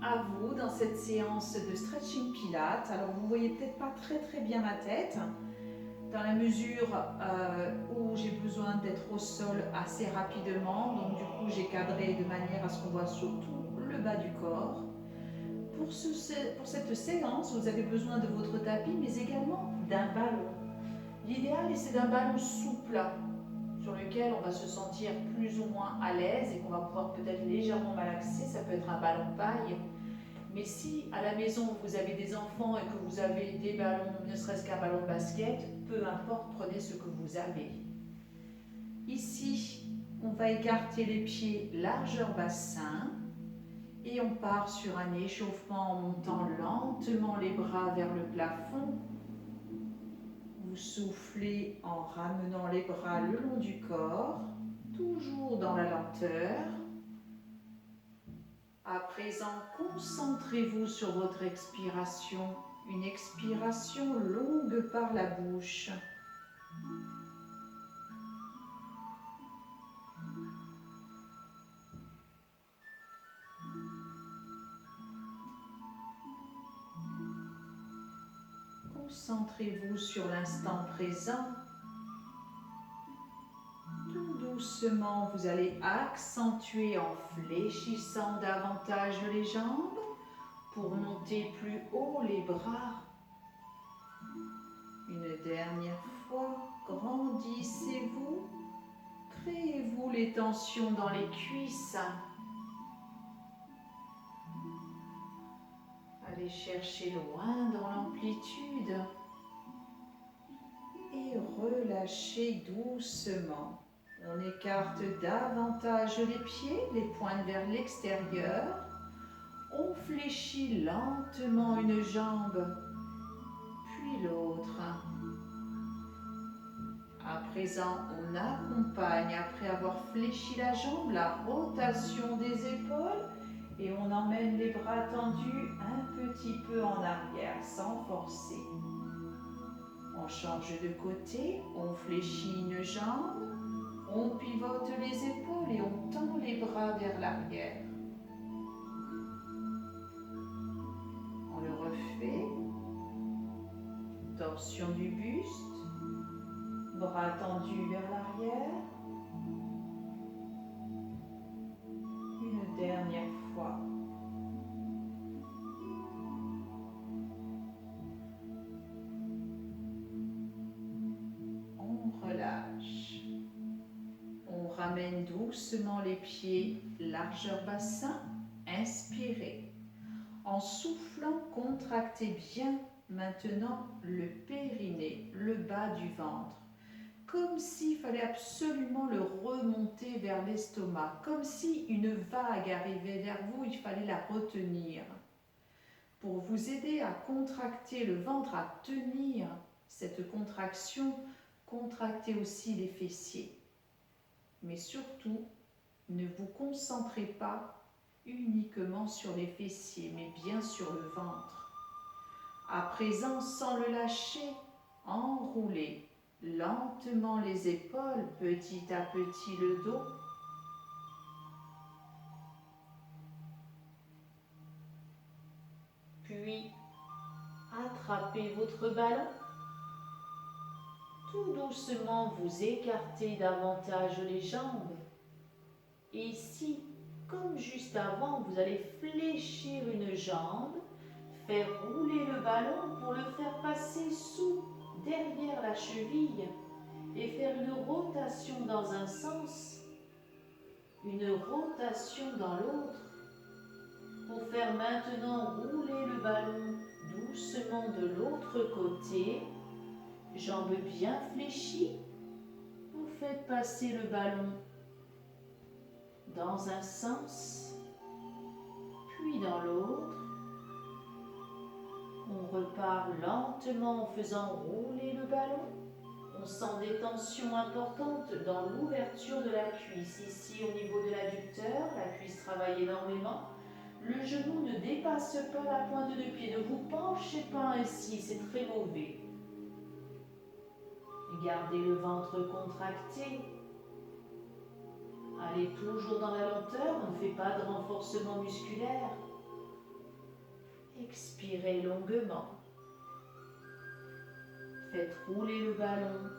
à vous dans cette séance de stretching pilates. Alors vous voyez peut-être pas très bien ma tête, dans la mesure où j'ai besoin d'être au sol assez rapidement. Donc du coup j'ai cadré de manière à ce qu'on voit surtout le bas du corps. Pour cette séance, vous avez besoin de votre tapis, mais également d'un ballon. L'idéal, c'est d'un ballon souple, sur lequel on va se sentir plus ou moins à l'aise et qu'on va pouvoir peut-être légèrement malaxer. Ça peut être un ballon paille. Mais si à la maison vous avez des enfants et que vous avez des ballons, ne serait-ce qu'un ballon de basket, peu importe, prenez ce que vous avez. Ici, on va écarter les pieds largeur bassin et on part sur un échauffement en montant lentement les bras vers le plafond. Vous soufflez en ramenant les bras le long du corps, toujours dans la lenteur. À présent, concentrez-vous sur votre expiration, une expiration longue par la bouche. Concentrez-vous sur l'instant présent. Tout doucement, vous allez accentuer en fléchissant davantage les jambes pour monter plus haut les bras. Une dernière fois, grandissez-vous, créez-vous les tensions dans les cuisses. Allez chercher loin dans l'amplitude et relâchez doucement. On écarte davantage les pieds, les pointes vers l'extérieur. On fléchit lentement une jambe, puis l'autre. À présent, on accompagne, après avoir fléchi la jambe, la rotation des épaules et on emmène les bras tendus un petit peu en arrière, sans forcer. On change de côté, on fléchit une jambe, on pivote les épaules et on tend les bras vers l'arrière. On le refait. Torsion du buste, bras tendus vers l'arrière. Une dernière fois. On relâche. On ramène doucement les pieds, largeur bassin, inspirez. En soufflant, contractez bien maintenant le périnée, le bas du ventre. Comme s'il fallait absolument le remonter vers l'estomac, comme si une vague arrivait vers vous, il fallait la retenir. Pour vous aider à contracter le ventre, à tenir cette contraction, contractez aussi les fessiers. Mais surtout, ne vous concentrez pas uniquement sur les fessiers, mais bien sur le ventre. À présent, sans le lâcher, enroulez lentement les épaules, petit à petit le dos. Puis, attrapez votre ballon. Tout doucement, vous écartez davantage les jambes. Et ici, comme juste avant, vous allez fléchir une jambe, faire rouler le ballon pour le faire passer derrière la cheville et faire une rotation dans un sens, une rotation dans l'autre, pour faire maintenant rouler le ballon doucement de l'autre côté, jambes bien fléchies. Vous faites passer le ballon dans un sens, puis dans l'autre. On repart lentement en faisant rouler le ballon. On sent des tensions importantes dans l'ouverture de la cuisse. Ici, au niveau de l'adducteur, la cuisse travaille énormément. Le genou ne dépasse pas la pointe de pied. Ne vous penchez pas ainsi, c'est très mauvais. Gardez le ventre contracté. Allez toujours dans la lenteur, on ne fait pas de renforcement musculaire. Expirez longuement. Faites rouler le ballon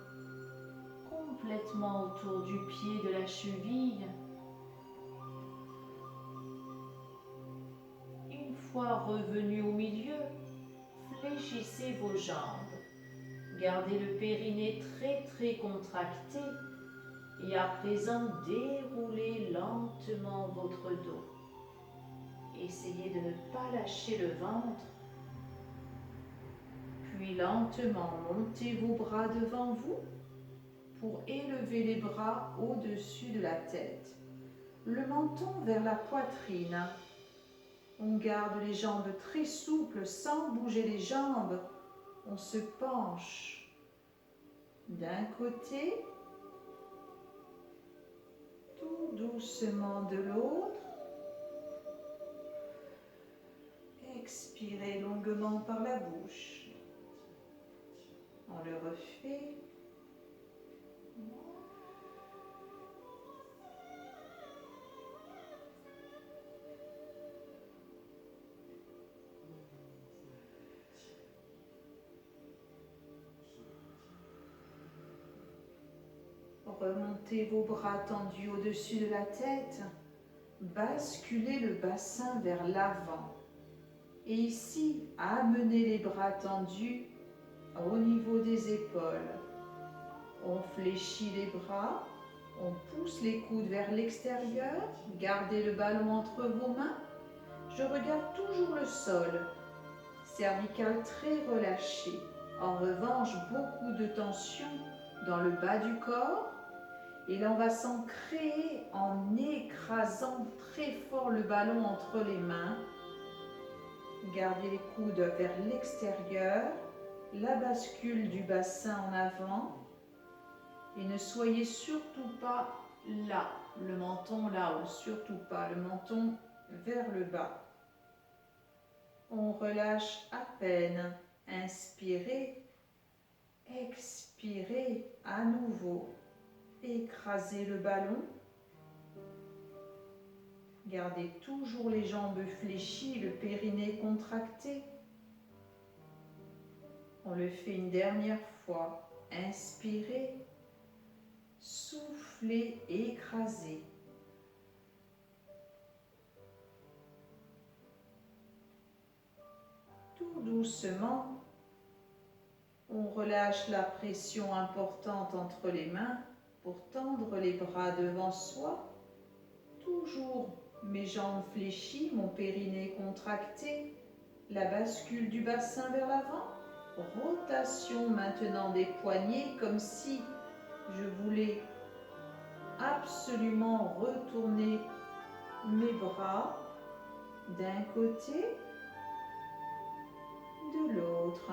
complètement autour du pied de la cheville. Une fois revenu au milieu, fléchissez vos jambes. Gardez le périnée très contracté et à présent déroulez lentement votre dos. Essayez de ne pas lâcher le ventre. Puis lentement montez vos bras devant vous pour élever les bras au-dessus de la tête. Le menton vers la poitrine. On garde les jambes très souples sans bouger les jambes. On se penche d'un côté, tout doucement de l'autre. Expirez longuement par la bouche. On le refait. Remontez vos bras tendus au-dessus de la tête. Basculez le bassin vers l'avant. Et ici, amenez les bras tendus au niveau des épaules. On fléchit les bras, on pousse les coudes vers l'extérieur, gardez le ballon entre vos mains. Je regarde toujours le sol, cervical très relâché. En revanche, beaucoup de tension dans le bas du corps. Et là, on va s'ancrer en écrasant très fort le ballon entre les mains. Gardez les coudes vers l'extérieur, la bascule du bassin en avant. Et ne soyez surtout pas là, le menton là-haut, surtout pas, le menton vers le bas. On relâche à peine. Inspirez, expirez à nouveau. Écrasez le ballon. Gardez toujours les jambes fléchies, le périnée contracté. On le fait une dernière fois. Inspirez, soufflez, écrasez. Tout doucement, on relâche la pression importante entre les mains pour tendre les bras devant soi. Toujours mes jambes fléchies, mon périnée contracté, la bascule du bassin vers l'avant. Rotation maintenant des poignets comme si je voulais absolument retourner mes bras d'un côté, de l'autre.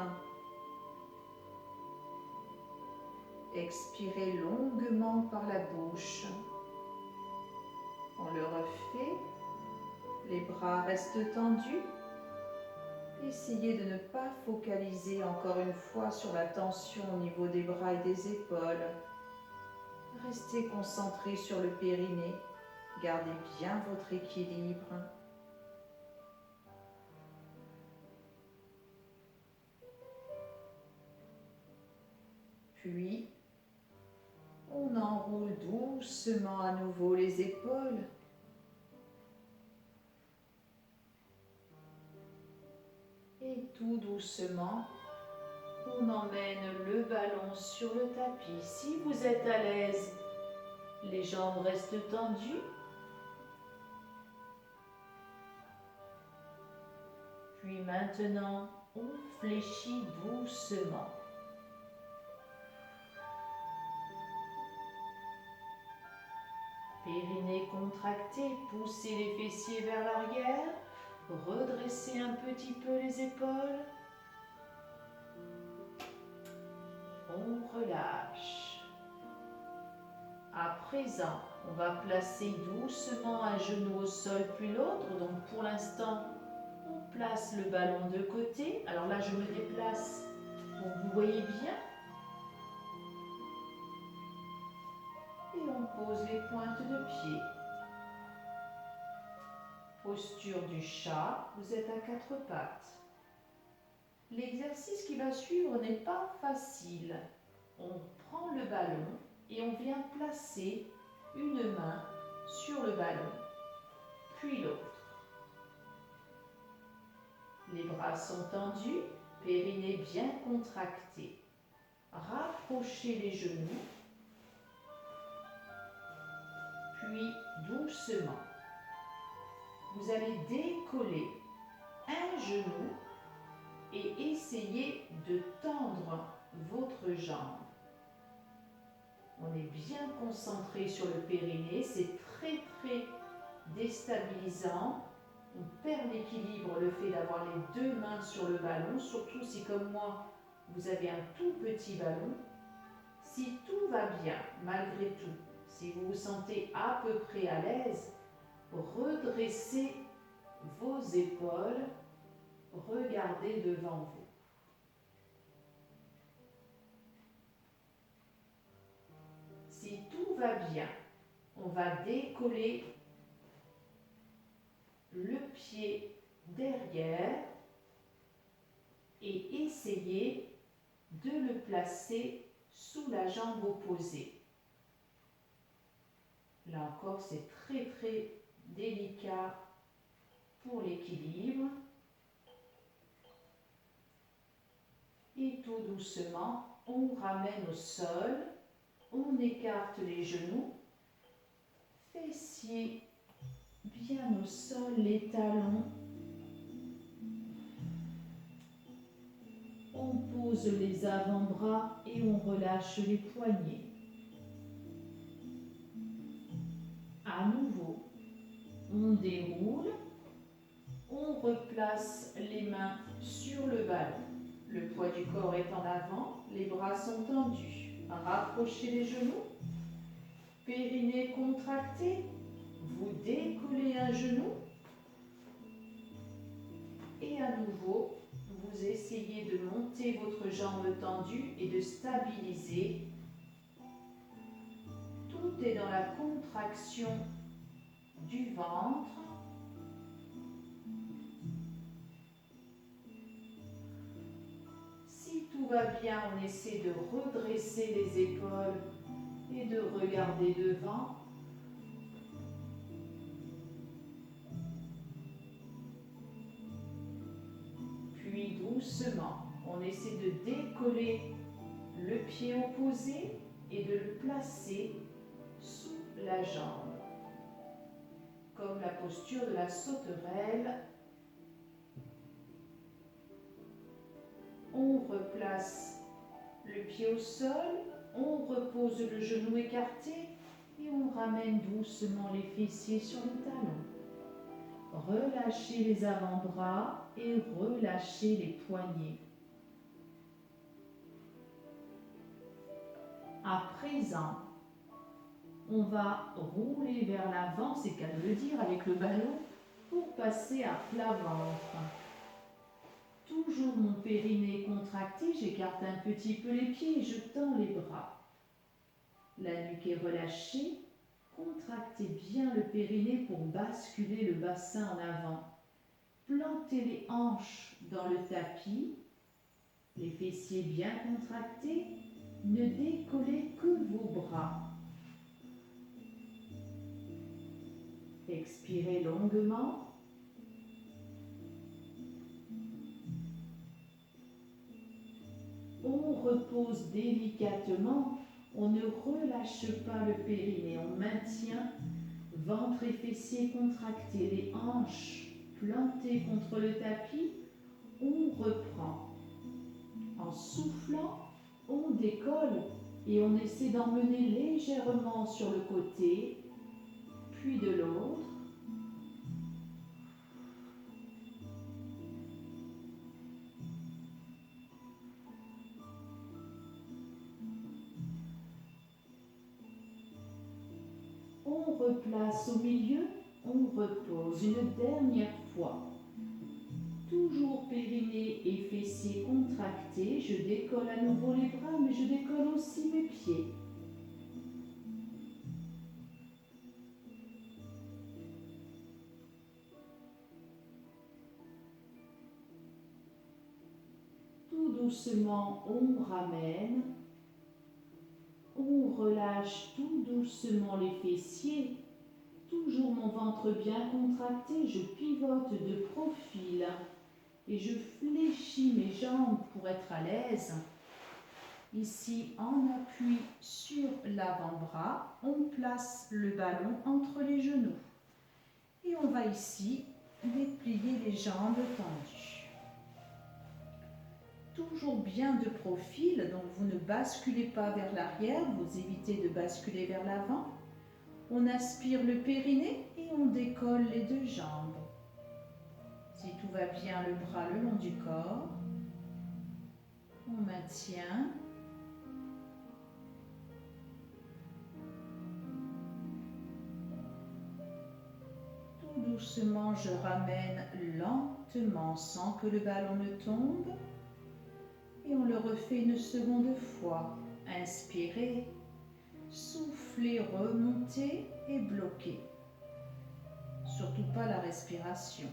Expirez longuement par la bouche. On le refait. Les bras restent tendus. Essayez de ne pas focaliser encore une fois sur la tension au niveau des bras et des épaules. Restez concentré sur le périnée. Gardez bien votre équilibre. Puis, on enroule doucement à nouveau les épaules. Et tout doucement, on emmène le ballon sur le tapis. Si vous êtes à l'aise, les jambes restent tendues. Puis maintenant, on fléchit doucement. Périnée contracté, poussez les fessiers vers l'arrière. Redressez un petit peu les épaules. On relâche. À présent, on va placer doucement un genou au sol puis l'autre. Donc pour l'instant, on place le ballon de côté. Alors là, je me déplace pour que vous voyez bien. Et on pose les pointes de pied. Posture du chat, vous êtes à quatre pattes. L'exercice qui va suivre n'est pas facile. On prend le ballon et on vient placer une main sur le ballon, puis l'autre. Les bras sont tendus, périnée bien contracté. Rapprochez les genoux, puis doucement, vous allez décoller un genou et essayer de tendre votre jambe. On est bien concentré sur le périnée, c'est très déstabilisant. On perd l'équilibre, le fait d'avoir les deux mains sur le ballon, surtout si comme moi, vous avez un tout petit ballon. Si tout va bien, malgré tout, si vous vous sentez à peu près à l'aise, redressez vos épaules, regardez devant vous. Si tout va bien, on va décoller le pied derrière et essayer de le placer sous la jambe opposée. Là encore, c'est très délicat pour l'équilibre. Et tout doucement, on ramène au sol, on écarte les genoux, fessiers bien au sol, les talons. On pose les avant-bras et on relâche les poignets. À nouveau, on déroule, on replace les mains sur le ballon. Le poids du corps est en avant, les bras sont tendus. Rapprochez les genoux, périnée contracté, vous décollez un genou et à nouveau, vous essayez de monter votre jambe tendue et de stabiliser. Tout est dans la contraction du ventre. Si tout va bien, on essaie de redresser les épaules et de regarder devant. Puis doucement, on essaie de décoller le pied opposé et de le placer sous la jambe, comme la posture de la sauterelle. On replace le pied au sol, on repose le genou écarté et on ramène doucement les fessiers sur le talon. Relâchez les avant-bras et relâchez les poignets. À présent, on va rouler vers l'avant, c'est qu'à le dire, avec le ballon, pour passer à plat ventre. Toujours mon périnée contracté, j'écarte un petit peu les pieds et je tends les bras. La nuque est relâchée, contractez bien le périnée pour basculer le bassin en avant. Plantez les hanches dans le tapis, les fessiers bien contractés, ne décollez que vos bras. Expirez longuement. On repose délicatement, on ne relâche pas le périnée, on maintient ventre et fessiers contractés, les hanches plantées contre le tapis, on reprend. En soufflant, on décolle et on essaie d'emmener légèrement sur le côté, puis de l'autre. On replace au milieu, on repose une dernière fois. Toujours périnée et fessiers contractés, je décolle à nouveau les bras, mais je décolle aussi mes pieds. doucement, on ramène. On relâche tout doucement les fessiers. Toujours mon ventre bien contracté, je pivote de profil et je fléchis mes jambes pour être à l'aise. Ici, en appui sur l'avant-bras, on place le ballon entre les genoux. Et on va ici déplier les jambes tendues. Toujours bien de profil, donc vous ne basculez pas vers l'arrière, vous évitez de basculer vers l'avant. On aspire le périnée et on décolle les deux jambes. Si tout va bien, le bras le long du corps. On maintient. Tout doucement, je ramène lentement sans que le ballon ne tombe. Et on le refait une seconde fois. Inspirez, soufflez, remontez et bloquez. Surtout pas la respiration.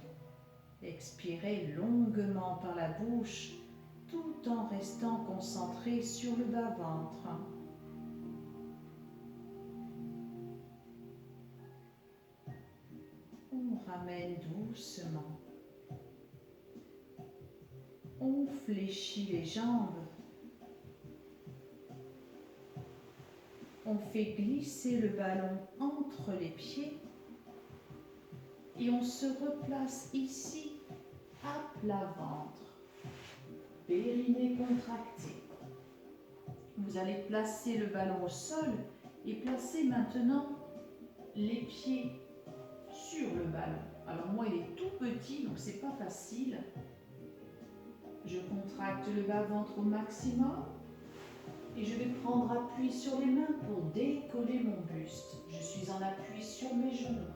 Expirez longuement par la bouche tout en restant concentré sur le bas-ventre. On ramène doucement. On fléchit les jambes. On fait glisser le ballon entre les pieds. Et on se replace ici à plat ventre. Périnée contracté. Vous allez placer le ballon au sol et placer maintenant les pieds sur le ballon. Alors moi il est tout petit donc c'est pas facile. Je contracte le bas-ventre au maximum et je vais prendre appui sur les mains pour décoller mon buste. Je suis en appui sur mes genoux.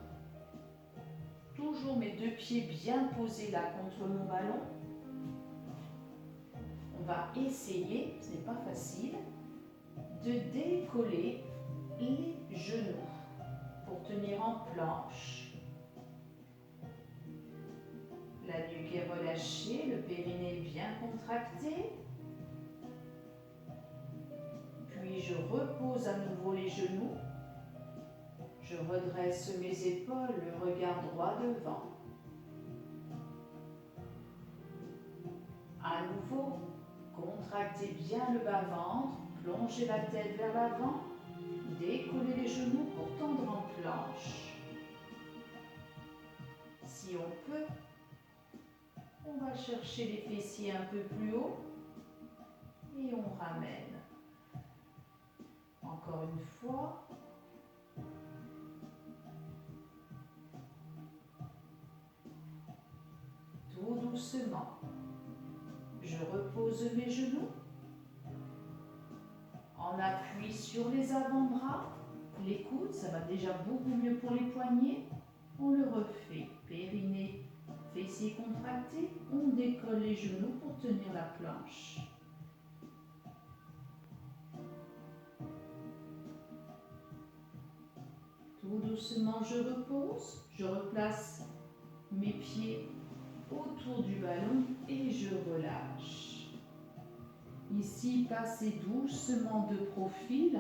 Toujours mes deux pieds bien posés là contre mon ballon. On va essayer, ce n'est pas facile, de décoller les genoux pour tenir en planche. La nuque est relâchée, le périnée bien contracté. Puis je repose à nouveau les genoux. Je redresse mes épaules, le regard droit devant. À nouveau, contractez bien le bas-ventre, plongez la tête vers l'avant, décollez les genoux pour tendre en planche. Si on peut, on va chercher les fessiers un peu plus haut et on ramène. Encore une fois. Tout doucement. Je repose mes genoux. En appui sur les avant-bras, les coudes, ça va déjà beaucoup mieux pour les poignets. On le refait. Périnée, fessiers contractés. On décolle les genoux pour tenir la planche. Tout doucement, je repose. Je replace mes pieds autour du ballon et je relâche. Ici, passez doucement de profil.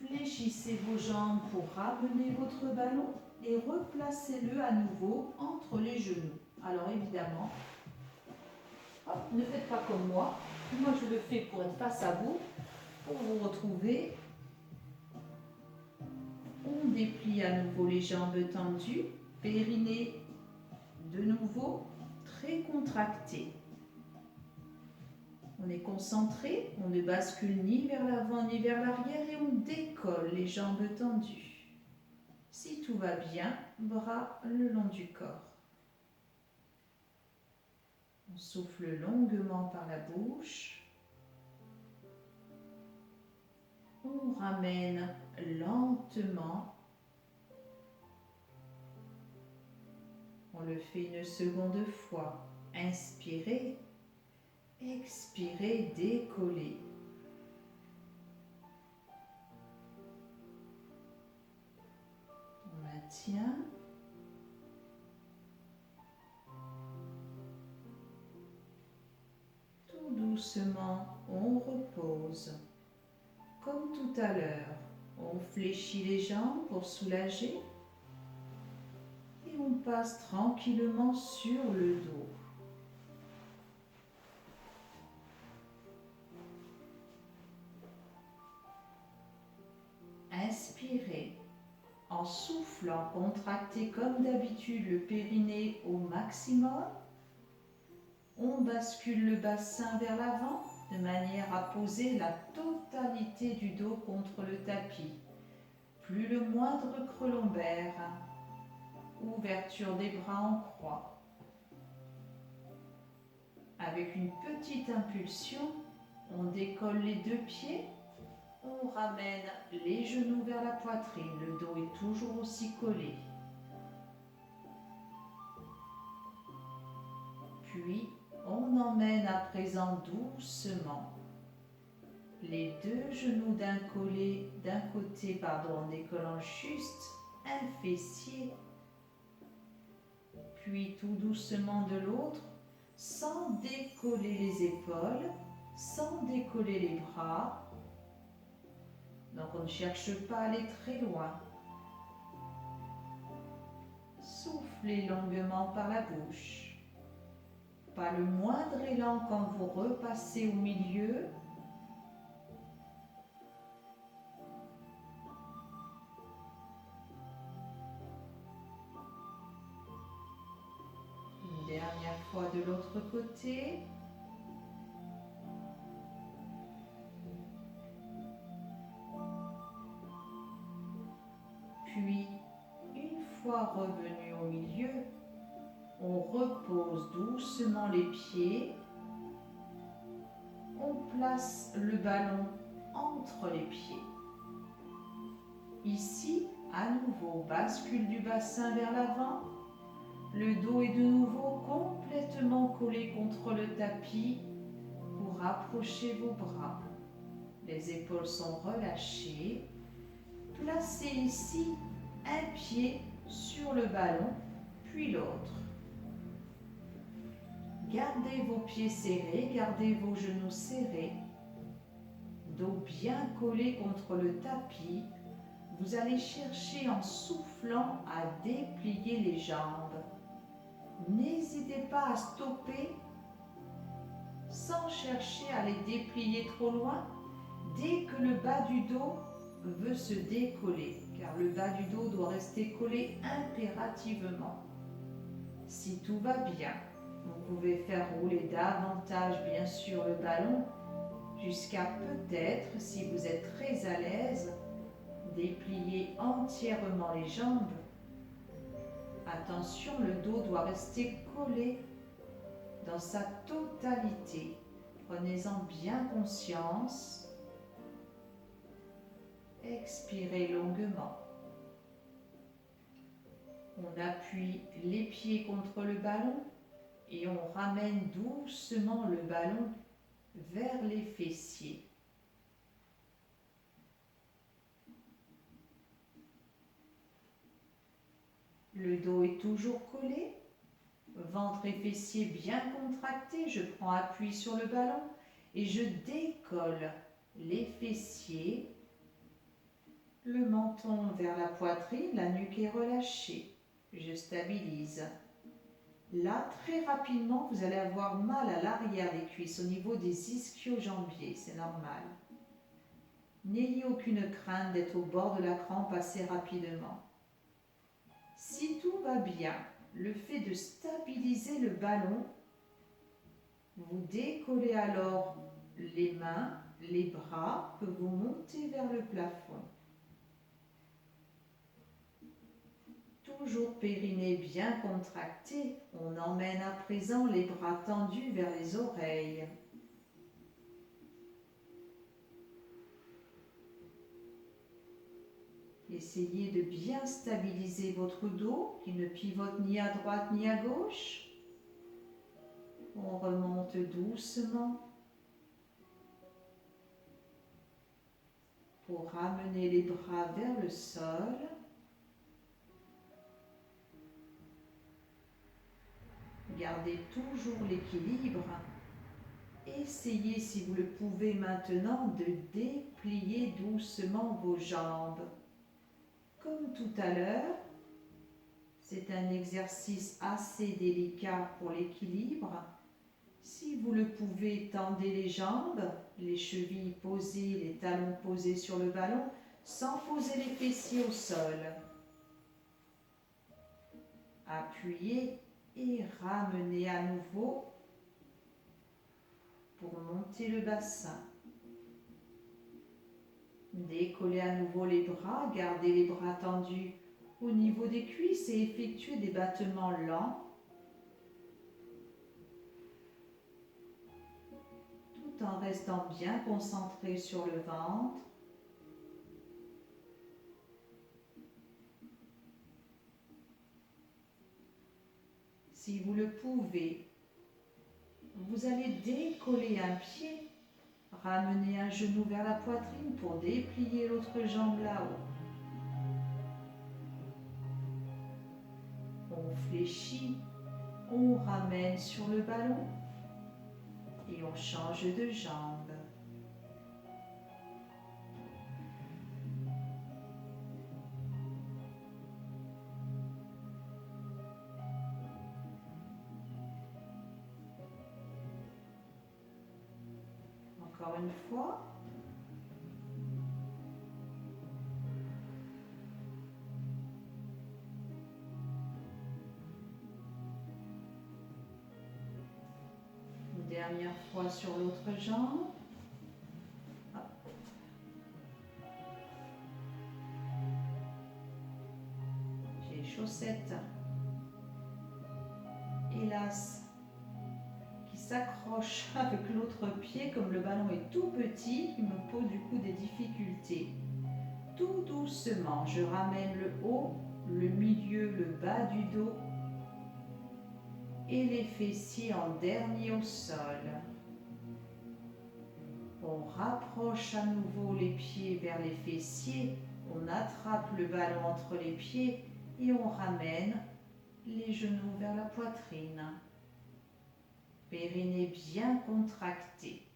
Fléchissez vos jambes pour ramener votre ballon et replacez-le à nouveau entre les genoux. Alors évidemment, hop, ne faites pas comme moi. Moi, je le fais pour être face à vous, pour vous retrouver. On déplie à nouveau les jambes tendues, périnée de nouveau très contracté. On est concentré, on ne bascule ni vers l'avant ni vers l'arrière et on décolle les jambes tendues. Si tout va bien, bras le long du corps. On souffle longuement par la bouche. On ramène lentement. On le fait une seconde fois. Inspirez. Expirez, décollez. On maintient. maintenant, on repose. Comme tout à l'heure, on fléchit les jambes pour soulager et on passe tranquillement sur le dos. Inspirez. En soufflant, contractez comme d'habitude le périnée au maximum. On bascule le bassin vers l'avant de manière à poser la totalité du dos contre le tapis. Plus le moindre creux lombaire. Ouverture des bras en croix. Avec une petite impulsion, on décolle les deux pieds. On ramène les genoux vers la poitrine. Le dos est toujours aussi collé. Puis, on emmène à présent doucement les deux genoux d'un côté, en décollant juste un fessier. Puis tout doucement de l'autre, sans décoller les épaules, sans décoller les bras. Donc on ne cherche pas à aller très loin. Soufflez longuement par la bouche. Pas le moindre élan quand vous repassez au milieu. Une dernière fois de l'autre côté. Puis, une fois revenu au milieu, on repose doucement les pieds. On place le ballon entre les pieds. Ici, à nouveau, bascule du bassin vers l'avant. Le dos est de nouveau complètement collé contre le tapis pour rapprocher vos bras. Les épaules sont relâchées. Placez ici un pied sur le ballon, puis l'autre. Gardez vos pieds serrés, gardez vos genoux serrés. Dos bien collé contre le tapis. Vous allez chercher en soufflant à déplier les jambes. N'hésitez pas à stopper sans chercher à les déplier trop loin dès que le bas du dos veut se décoller, car le bas du dos doit rester collé impérativement. Si tout va bien, vous pouvez faire rouler davantage bien sûr le ballon jusqu'à peut-être, si vous êtes très à l'aise, déplier entièrement les jambes. Attention, le dos doit rester collé dans sa totalité. Prenez-en bien conscience. Expirez longuement. On appuie les pieds contre le ballon et on ramène doucement le ballon vers les fessiers. Le dos est toujours collé, ventre et fessiers bien contractés. Je prends appui sur le ballon et je décolle les fessiers, le menton vers la poitrine, la nuque est relâchée. Je stabilise. Là, très rapidement, vous allez avoir mal à l'arrière des cuisses, au niveau des ischio-jambiers, c'est normal. N'ayez aucune crainte d'être au bord de la crampe assez rapidement. Si tout va bien, le fait de stabiliser le ballon, vous décollez alors les mains, les bras, que vous montez vers le plafond. Toujours périnée bien contracté, on emmène à présent les bras tendus vers les oreilles. Essayez de bien stabiliser votre dos, qui ne pivote ni à droite ni à gauche. On remonte doucement pour ramener les bras vers le sol. Gardez toujours l'équilibre. Essayez, si vous le pouvez maintenant, de déplier doucement vos jambes. Comme tout à l'heure, c'est un exercice assez délicat pour l'équilibre. Si vous le pouvez, tendez les jambes, les chevilles posées, les talons posés sur le ballon, sans poser les fessiers au sol. Appuyez et ramenez à nouveau pour monter le bassin. Décollez à nouveau les bras, gardez les bras tendus au niveau des cuisses et effectuez des battements lents, tout en restant bien concentré sur le ventre. Si vous le pouvez, vous allez décoller un pied, ramener un genou vers la poitrine pour déplier l'autre jambe là-haut. On fléchit, on ramène sur le ballon et on change de jambe. Encore une fois. Une dernière fois sur l'autre jambe. J'ai les chaussettes, hélas, qui s'accrochent avec l'autre pied. Comme le ballon est tout petit, il me pose du coup des difficultés. Tout doucement, je ramène le haut, le milieu, le bas du dos et les fessiers en dernier au sol. On rapproche à nouveau les pieds vers les fessiers, on attrape le ballon entre les pieds et on ramène les genoux vers la poitrine. Périnée bien contracté.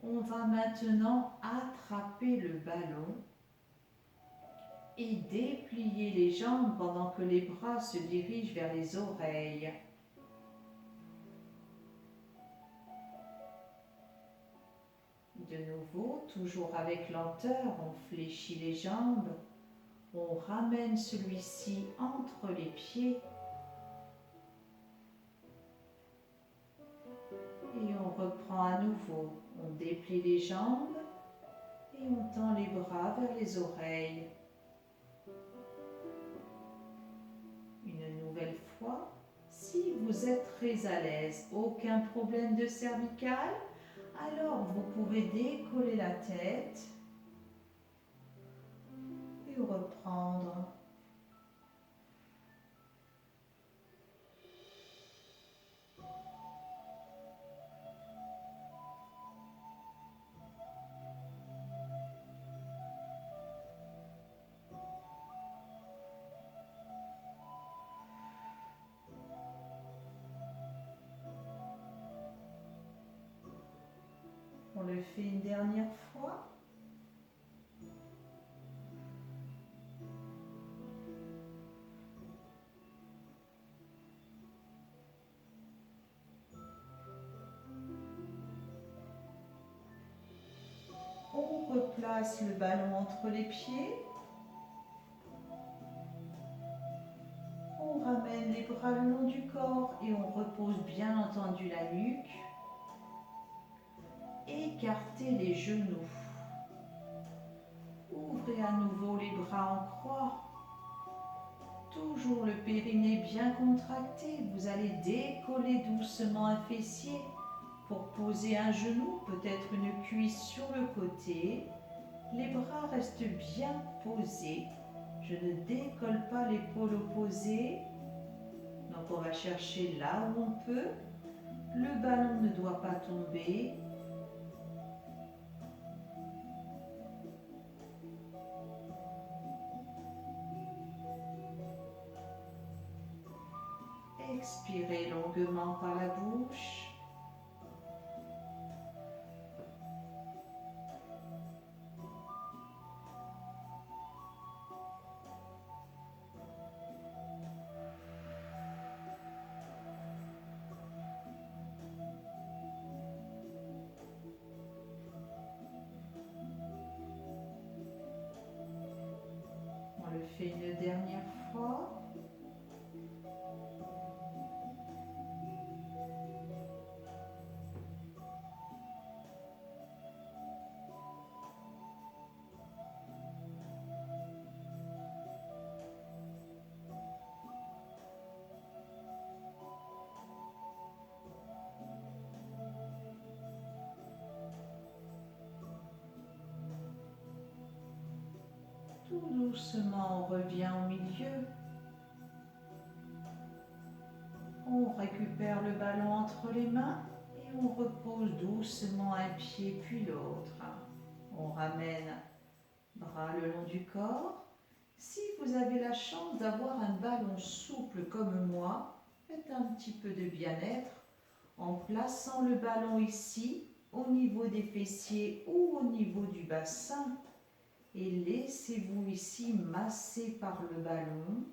On va maintenant attraper le ballon et déplier les jambes pendant que les bras se dirigent vers les oreilles. De nouveau, toujours avec lenteur, on fléchit les jambes, on ramène celui-ci entre les pieds et on reprend à nouveau. On déplie les jambes et on tend les bras vers les oreilles. Une nouvelle fois, si vous êtes très à l'aise, aucun problème de cervicale, alors vous pouvez décoller la tête et reprendre. On le fait une dernière fois. On replace le ballon entre les pieds. On ramène les bras le long du corps et on repose bien entendu la nuque. Écartez les genoux. Ouvrez à nouveau les bras en croix. Toujours le périnée bien contracté. Vous allez décoller doucement un fessier pour poser un genou, peut-être une cuisse sur le côté. Les bras restent bien posés. Je ne décolle pas l'épaule opposée. Donc on va chercher là où on peut. Le ballon ne doit pas tomber. Expirez longuement par la bouche. le fait une dernière fois. Tout doucement, on revient au milieu. On récupère le ballon entre les mains et on repose doucement un pied puis l'autre. On ramène bras le long du corps. Si vous avez la chance d'avoir un ballon souple comme moi, faites un petit peu de bien-être en plaçant le ballon ici, au niveau des fessiers ou au niveau du bassin. Et laissez-vous ici masser par le ballon.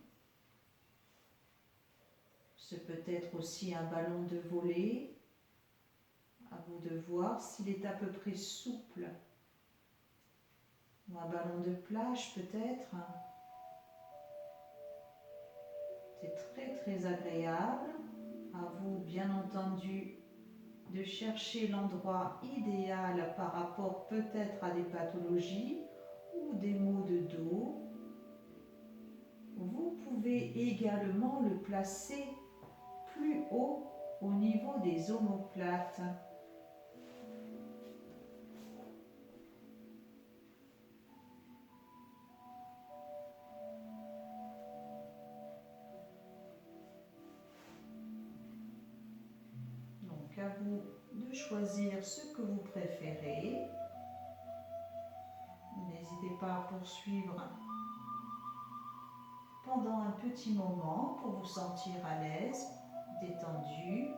C'est peut-être aussi un ballon de volley. À vous de voir s'il est à peu près souple. Ou un ballon de plage peut-être. C'est très très agréable. À vous bien entendu de chercher l'endroit idéal par rapport peut-être à des pathologies ou des maux de dos. Vous pouvez également le placer plus haut au niveau des omoplates. Donc à vous de choisir ce que vous préférez. N'hésitez pas à poursuivre pendant un petit moment pour vous sentir à l'aise, détendu.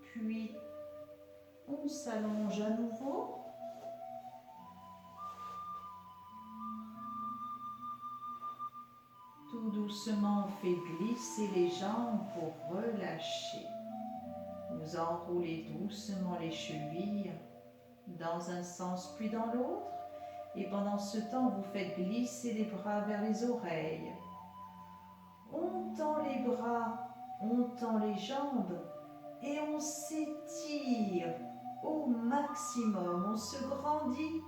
Puis on s'allonge à nouveau. Tout doucement, on fait glisser les jambes pour relâcher. Vous enroulez doucement les chevilles dans un sens puis dans l'autre. Et pendant ce temps, vous faites glisser les bras vers les oreilles. On tend les bras, on tend les jambes et on s'étire au maximum. On se grandit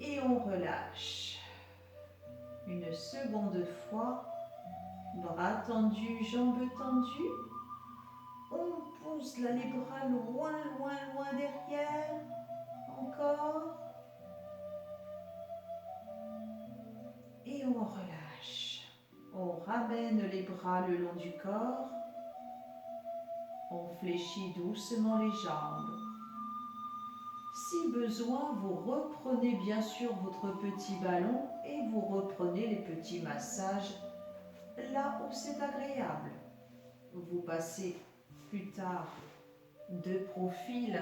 et on relâche. Une seconde fois, bras tendus, jambes tendues. On pousse là les bras loin, loin, loin derrière. Encore. Et on relâche. On ramène les bras le long du corps. On fléchit doucement les jambes. Si besoin, vous reprenez bien sûr votre petit ballon et vous reprenez les petits massages là où c'est agréable. Vous passez plus tard de profil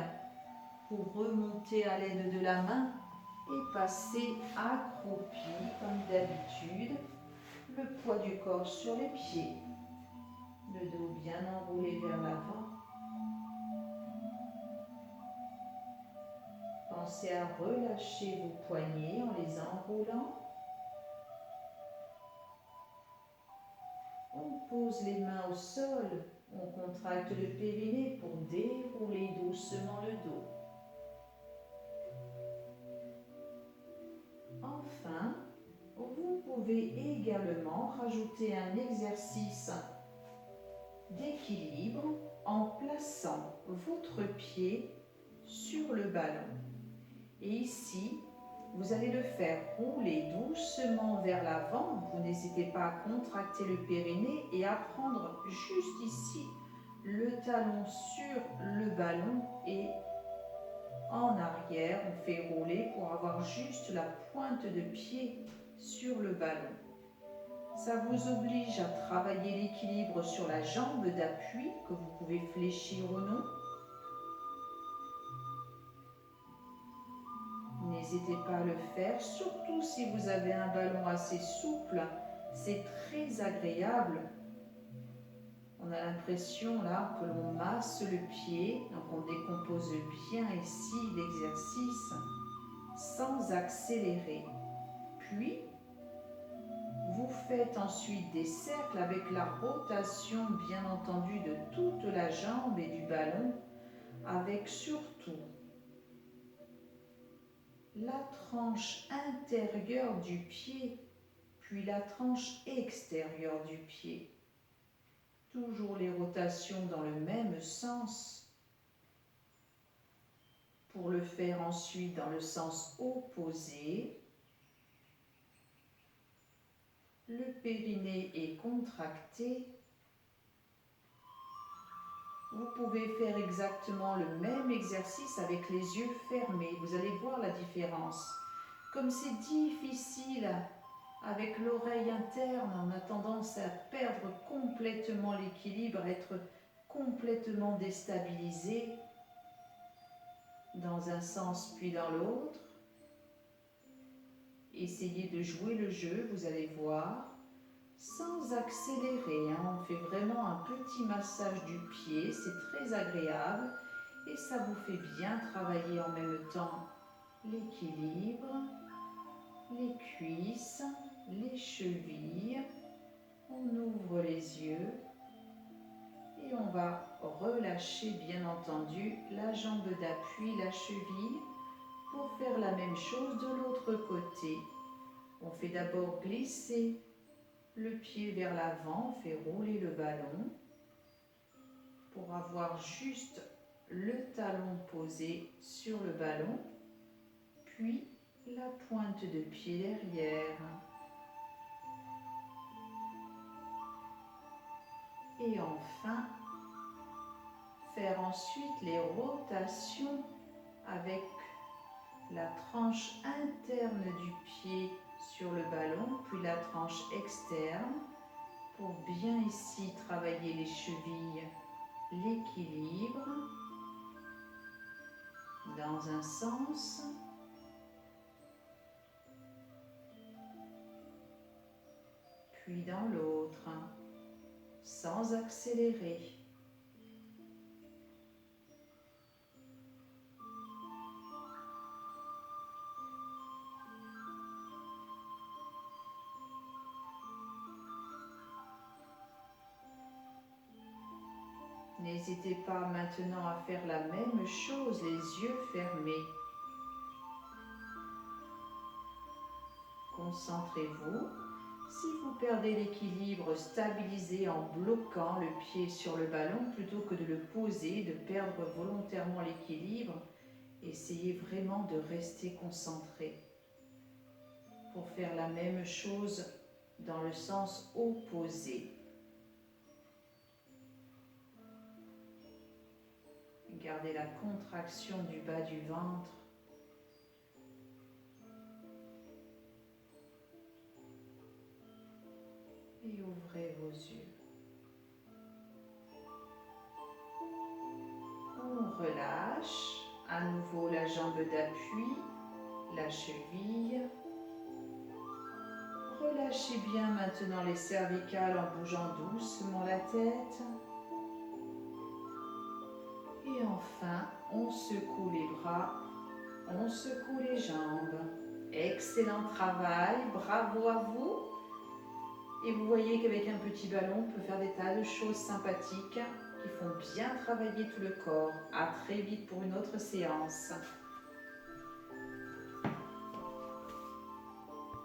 pour remonter à l'aide de la main et passer accroupi comme d'habitude, le poids du corps sur les pieds, le dos bien enroulé vers l'avant. Pensez à relâcher vos poignets en les enroulant. On pose les mains au sol, on contracte le périnée pour dérouler doucement le dos. Enfin, vous pouvez également rajouter un exercice d'équilibre en plaçant votre pied sur le ballon. Et ici, vous allez le faire rouler doucement vers l'avant. Vous n'hésitez pas à contracter le périnée et à prendre juste ici le talon sur le ballon et en arrière, on fait rouler pour avoir juste la pointe de pied sur le ballon. Ça vous oblige à travailler l'équilibre sur la jambe d'appui que vous pouvez fléchir ou non. N'hésitez pas à le faire, surtout si vous avez un ballon assez souple. C'est très agréable On a l'impression là que l'on masse le pied, donc on décompose bien ici l'exercice sans accélérer. Puis, vous faites ensuite des cercles avec la rotation bien entendu de toute la jambe et du ballon, avec surtout la tranche intérieure du pied, puis la tranche extérieure du pied. Toujours les rotations dans le même sens. Pour le faire ensuite dans le sens opposé, le périnée est contracté. Vous pouvez faire exactement le même exercice avec les yeux fermés. Vous allez voir la différence. Comme c'est difficile avec l'oreille interne, on a tendance à perdre complètement l'équilibre, à être complètement déstabilisé dans un sens puis dans l'autre. Essayez de jouer le jeu, vous allez voir, sans accélérer. On fait vraiment un petit massage du pied, c'est très agréable et ça vous fait bien travailler en même temps l'équilibre, les cuisses, les chevilles. On ouvre les yeux et on va relâcher bien entendu la jambe d'appui, la cheville, pour faire la même chose de l'autre côté. On fait d'abord glisser le pied vers l'avant, on fait rouler le ballon pour avoir juste le talon posé sur le ballon, puis la pointe de pied derrière. Et enfin, faire ensuite les rotations avec la tranche interne du pied sur le ballon, puis la tranche externe, pour bien ici travailler les chevilles, l'équilibre, dans un sens, puis dans l'autre, sans accélérer. N'hésitez pas maintenant à faire la même chose, les yeux fermés. Concentrez-vous. Si vous perdez l'équilibre, stabilisez en bloquant le pied sur le ballon plutôt que de le poser, de perdre volontairement l'équilibre. Essayez vraiment de rester concentré pour faire la même chose dans le sens opposé. Gardez la contraction du bas du ventre. Et ouvrez vos yeux. On relâche à nouveau la jambe d'appui, la cheville. Relâchez bien maintenant les cervicales en bougeant doucement la tête. Et enfin, on secoue les bras, on secoue les jambes. Excellent travail, bravo à vous. Et vous voyez qu'avec un petit ballon, on peut faire des tas de choses sympathiques qui font bien travailler tout le corps. À très vite pour une autre séance.